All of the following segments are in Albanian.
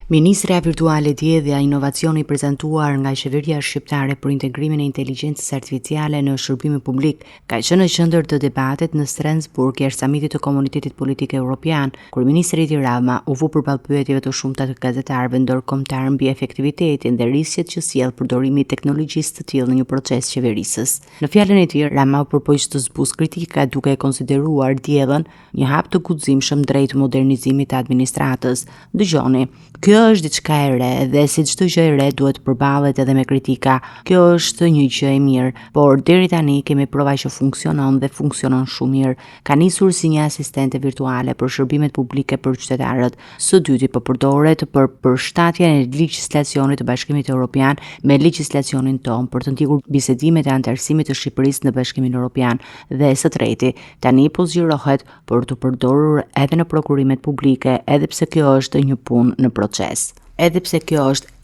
Ministria virtuale dje dhe inovacioni prezentuar nga Qeveria Shqiptare për integrimin e inteligjencës artificiale në shërbimin publik ka qenë në qendër të debatit në Strasburg jashtë samitit të Komunitetit Politik Evropian, kur ministri Edi Rama u vu përballë pyetjeve të shumta të gazetarëve ndërkombëtar mbi efektivitetin dhe rrisjet që sjell përdorimi i teknologjisë të tillë në një proces qeverisës. Në fjalën e tij, Rama u përpoq të zbuz kritika duke e konsideruar diellën një hap të guximshëm drejt modernizimit të administratës. Dëgjoni, kjo është diçka e re dhe si çdo gjë e re duhet përballet edhe me kritika. Kjo është një gjë e mirë, por deri tani kemi prova që funksionon dhe funksionon shumë mirë. Ka nisur si një asistente virtuale për shërbimet publike për qytetarët. Së dyti po përdoret për përshtatjen e legjislacionit të Bashkimit Evropian me legjislacionin tonë për të ndjekur bisedimet e anëtarësimit të Shqipërisë në Bashkimin Evropian. Dhe së treti, tani po zgjerohet për të përdorur edhe në prokurimet publike, edhe pse kjo është një punë në proces.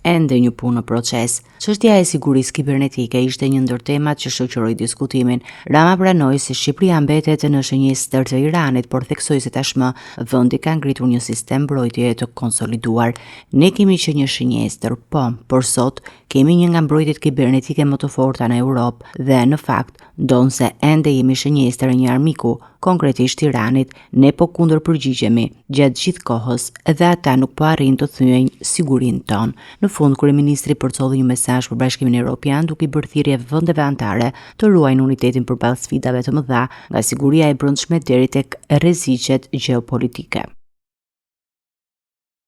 Ende një punë në proces. Çështja e sigurisë kibernetike ishte një ndër temat që shoqëroi diskutimin. Rama pranoi se Shqipëria mbetet në shënjestër të Iranit, por theksoi se tashmë vendi ka ngritur një sistem mbrojtje të konsoliduar. Ne kemi që një shënjestër, por sot kemi një nga mbrojtjet kibernetike më të forta në Europë dhe në fakt, ndonse ende jemi shënjestër e një armiku, konkretisht Iranit, ne po kundër përgjigjemi gjatë gjithë kohës dhe ata nuk po arrin të thyejnë sigurinë tonë. Në fund, kryeministri përcolli një mesazh për Bashkimin Evropian duke i bërë thirrje vendeve anëtare të ruajnë unitetin përballë sfidave të mëdha, nga siguria e brendshme deri tek rreziqet gjeopolitike.